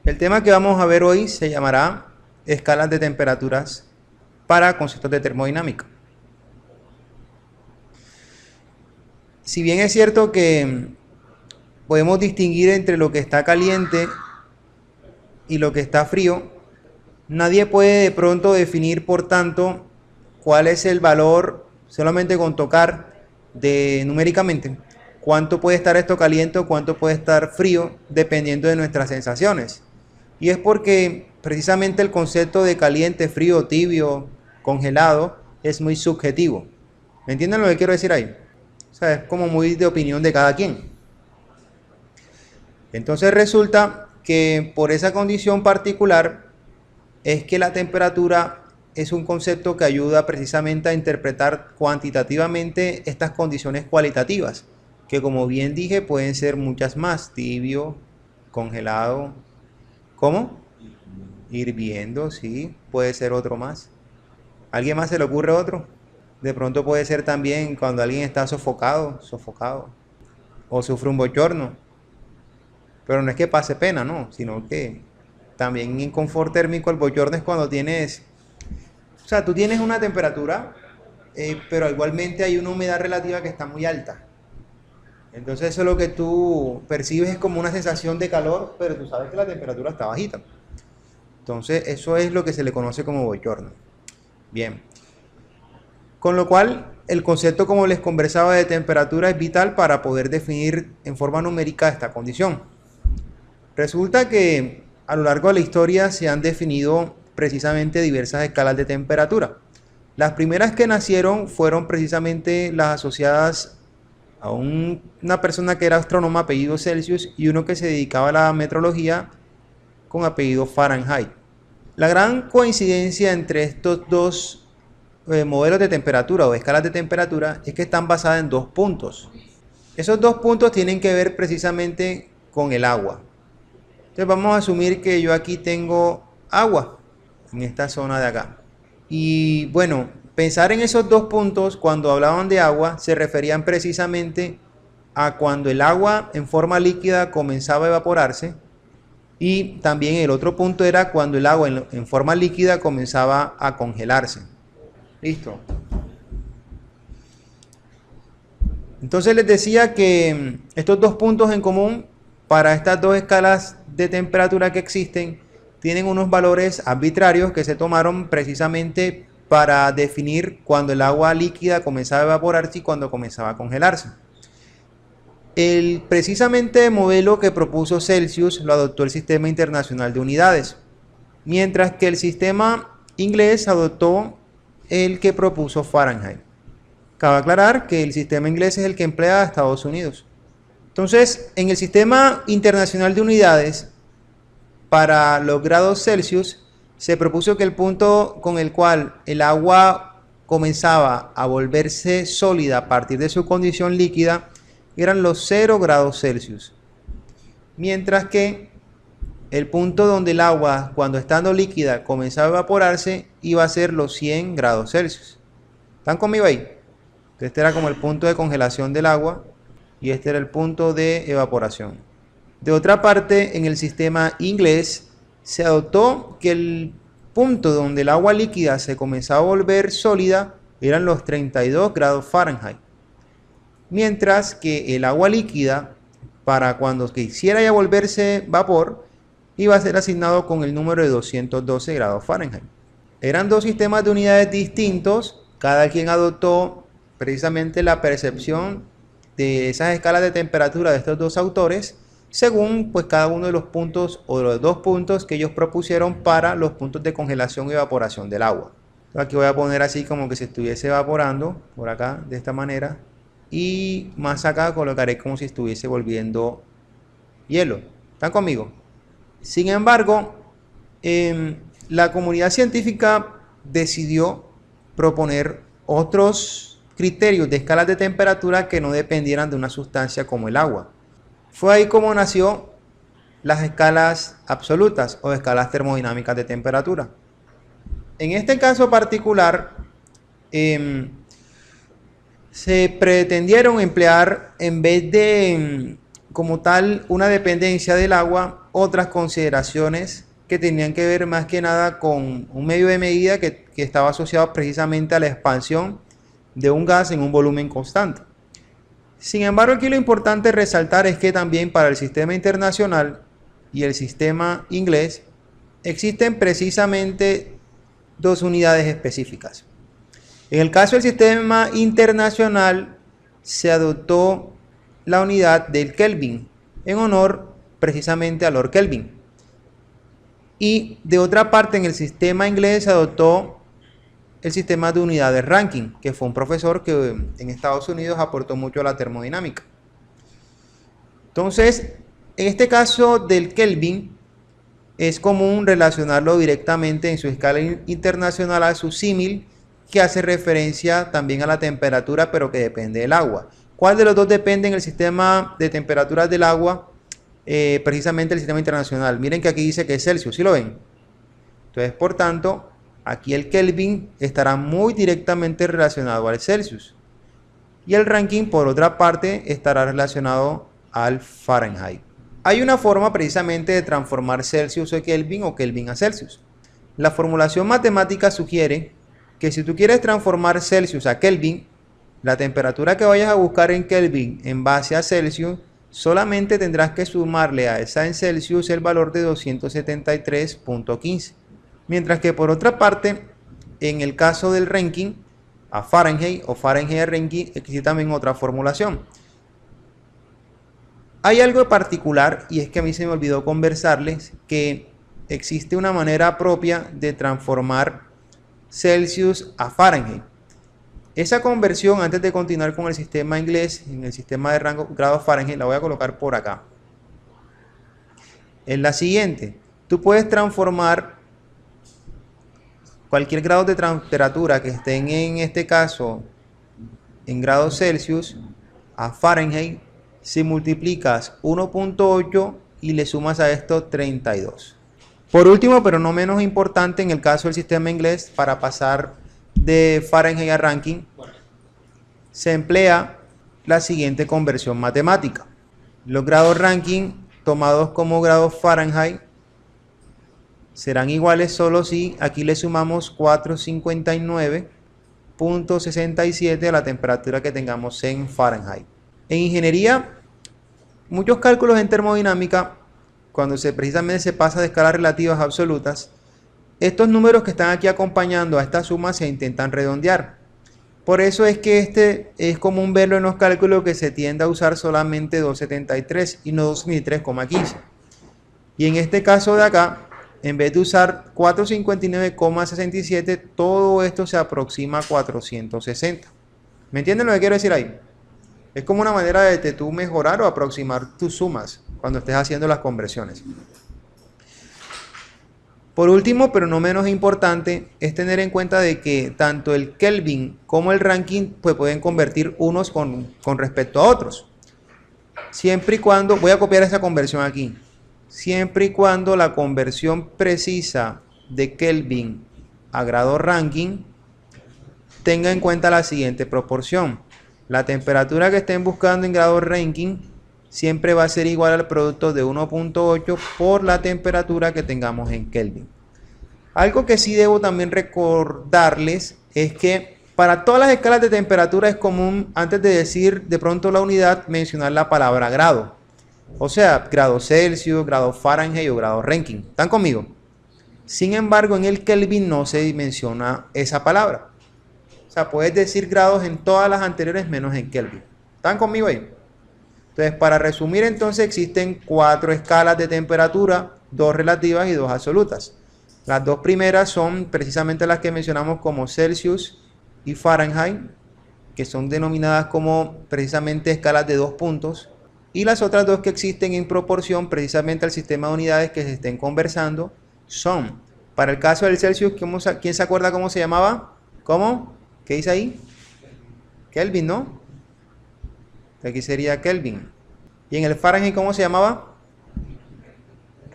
El tema que vamos a ver hoy se llamará escalas de temperaturas para conceptos de termodinámica. Si bien es cierto que podemos distinguir entre lo que está caliente y lo que está frío, nadie puede de pronto definir, por tanto, cuál es el valor solamente con tocar numéricamente. Cuánto puede estar esto caliente o cuánto puede estar frío, dependiendo de nuestras sensaciones. Y es porque precisamente el concepto de caliente, frío, tibio, congelado es muy subjetivo. ¿Me entienden lo que quiero decir ahí? O sea, es como muy de opinión de cada quien. Entonces resulta que por esa condición particular es que la temperatura es un concepto que ayuda precisamente a interpretar cuantitativamente estas condiciones cualitativas, que como bien dije pueden ser muchas más: tibio, congelado, ¿cómo? Hirviendo, sí, puede ser otro más. ¿Alguien más se le ocurre otro? De pronto puede ser también cuando alguien está sofocado, o sufre un bochorno. Pero no es que pase pena, no, sino que también en confort térmico el bochorno es cuando tienes, o sea, tú tienes una temperatura, pero igualmente hay una humedad relativa que está muy alta. Entonces eso es lo que tú percibes, es como una sensación de calor, pero tú sabes que la temperatura está bajita. Entonces eso es lo que se le conoce como bochorno. Bien. Con lo cual, el concepto, como les conversaba, de temperatura es vital para poder definir en forma numérica esta condición. Resulta que a lo largo de la historia se han definido precisamente diversas escalas de temperatura. Las primeras que nacieron fueron precisamente las asociadas a una persona que era astrónoma apellido Celsius y uno que se dedicaba a la metrología con apellido Fahrenheit. La gran coincidencia entre estos dos modelos de temperatura o escalas de temperatura es que están basadas en dos puntos. Esos dos puntos tienen que ver precisamente con el agua. Entonces vamos a asumir que yo aquí tengo agua en esta zona de acá. Y bueno, pensar en esos dos puntos cuando hablaban de agua se referían precisamente a cuando el agua en forma líquida comenzaba a evaporarse, y también el otro punto era cuando el agua en forma líquida comenzaba a congelarse. Listo. Entonces les decía que estos dos puntos en común para estas dos escalas de temperatura que existen tienen unos valores arbitrarios que se tomaron precisamente para definir cuando el agua líquida comenzaba a evaporarse y cuando comenzaba a congelarse. El precisamente modelo que propuso Celsius lo adoptó el Sistema Internacional de Unidades, mientras que el sistema inglés adoptó el que propuso Fahrenheit. Cabe aclarar que el sistema inglés es el que emplea a Estados Unidos. Entonces, en el Sistema Internacional de Unidades, para los grados Celsius, se propuso que el punto con el cual el agua comenzaba a volverse sólida a partir de su condición líquida eran los 0 grados Celsius. Mientras que el punto donde el agua, cuando estando líquida, comenzaba a evaporarse, iba a ser los 100 grados Celsius. ¿Están conmigo ahí? Este era como el punto de congelación del agua y este era el punto de evaporación. De otra parte, en el sistema inglés se adoptó que el punto donde el agua líquida se comenzaba a volver sólida eran los 32 grados Fahrenheit. Mientras que el agua líquida, para cuando quisiera ya volverse vapor, iba a ser asignado con el número de 212 grados Fahrenheit. Eran dos sistemas de unidades distintos, cada quien adoptó precisamente la percepción de esas escalas de temperatura de estos dos autores, según pues cada uno de los puntos o de los dos puntos que ellos propusieron para los puntos de congelación y evaporación del agua. Entonces aquí voy a poner así como que se estuviese evaporando, por acá, de esta manera, y más acá colocaré como si estuviese volviendo hielo. ¿Están conmigo? Sin embargo, la comunidad científica decidió proponer otros criterios de escalas de temperatura que no dependieran de una sustancia como el agua. Fue ahí como nació las escalas absolutas o escalas termodinámicas de temperatura. En este caso particular, se pretendieron emplear, en vez de como tal una dependencia del agua, otras consideraciones que tenían que ver más que nada con un medio de medida que estaba asociado precisamente a la expansión de un gas en un volumen constante. Sin embargo, aquí lo importante resaltar es que también para el sistema internacional y el sistema inglés existen precisamente dos unidades específicas. En el caso del sistema internacional se adoptó la unidad del Kelvin en honor precisamente a Lord Kelvin. Y de otra parte, en el sistema inglés se adoptó el sistema de unidades Rankine, que fue un profesor que en Estados Unidos aportó mucho a la termodinámica. Entonces, en este caso del Kelvin, es común relacionarlo directamente en su escala internacional a su símil, que hace referencia también a la temperatura, pero que depende del agua. ¿Cuál de los dos depende en el sistema de temperaturas del agua? Precisamente el sistema internacional. Miren que aquí dice que es Celsius, ¿sí lo ven? Entonces, por tanto, aquí el Kelvin estará muy directamente relacionado al Celsius. Y el Rankine, por otra parte, estará relacionado al Fahrenheit. Hay una forma precisamente de transformar Celsius a Kelvin o Kelvin a Celsius. La formulación matemática sugiere que si tú quieres transformar Celsius a Kelvin, la temperatura que vayas a buscar en Kelvin en base a Celsius, solamente tendrás que sumarle a esa en Celsius el valor de 273.15. Mientras que por otra parte, en el caso del Rankine a Fahrenheit o Fahrenheit a Rankine, existe también otra formulación. Hay algo particular, y es que a mí se me olvidó conversarles que existe una manera propia de transformar Celsius a Fahrenheit. Esa conversión, antes de continuar con el sistema inglés, en el sistema de rango grados Fahrenheit, la voy a colocar por acá. Es la siguiente: tú puedes transformar cualquier grado de temperatura que estén en este caso en grados Celsius a Fahrenheit si multiplicas 1.8 y le sumas a esto 32. Por último, pero no menos importante, en el caso del sistema inglés, para pasar de Fahrenheit a Rankine, se emplea la siguiente conversión matemática. Los grados Rankine tomados como grados Fahrenheit serán iguales solo si aquí le sumamos 459.67 a la temperatura que tengamos en Fahrenheit. En ingeniería, muchos cálculos en termodinámica, cuando precisamente se pasa de escalas relativas a absolutas, estos números que están aquí acompañando a esta suma se intentan redondear. Por eso es que es común verlo en los cálculos que se tiende a usar solamente 273 y no 223,15. Y en este caso de acá, en vez de usar 459,67, todo esto se aproxima a 460. ¿Me entienden lo que quiero decir ahí? Es como una manera de tú mejorar o aproximar tus sumas cuando estés haciendo las conversiones. Por último, pero no menos importante, es tener en cuenta de que tanto el Kelvin como el Rankine pues pueden convertir unos con respecto a otros. Siempre y cuando, voy a copiar esa conversión aquí, siempre y cuando la conversión precisa de Kelvin a grado Rankine tenga en cuenta la siguiente proporción. La temperatura que estén buscando en grado Rankine siempre va a ser igual al producto de 1.8 por la temperatura que tengamos en Kelvin. Algo que sí debo también recordarles es que para todas las escalas de temperatura es común, antes de decir de pronto la unidad, mencionar la palabra grado. O sea, grado Celsius, grado Fahrenheit o grado Rankine. ¿Están conmigo? Sin embargo, en el Kelvin no se menciona esa palabra. O sea, puedes decir grados en todas las anteriores menos en Kelvin. ¿Están conmigo ahí? Entonces, para resumir, entonces existen 4 escalas de temperatura, 2 relativas y 2 absolutas. Las 2 primeras son precisamente las que mencionamos como Celsius y Fahrenheit, que son denominadas como precisamente escalas de 2 puntos. Y las otras 2 que existen en proporción precisamente al sistema de unidades que se estén conversando son, para el caso del Celsius, ¿quién se acuerda cómo se llamaba? ¿Cómo? ¿Qué dice ahí? Kelvin, ¿no? Aquí sería Kelvin. ¿Y en el Fahrenheit cómo se llamaba?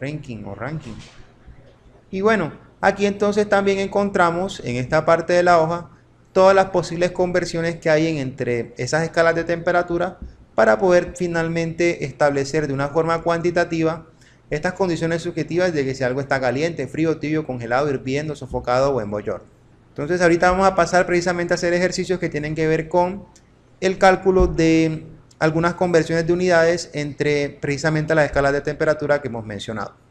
Rankine o Rankine. Y bueno, aquí entonces también encontramos en esta parte de la hoja todas las posibles conversiones que hay entre esas escalas de temperatura para poder finalmente establecer de una forma cuantitativa estas condiciones subjetivas de que si algo está caliente, frío, tibio, congelado, hirviendo, sofocado o en bollor. Entonces ahorita vamos a pasar precisamente a hacer ejercicios que tienen que ver con el cálculo de algunas conversiones de unidades entre precisamente las escalas de temperatura que hemos mencionado.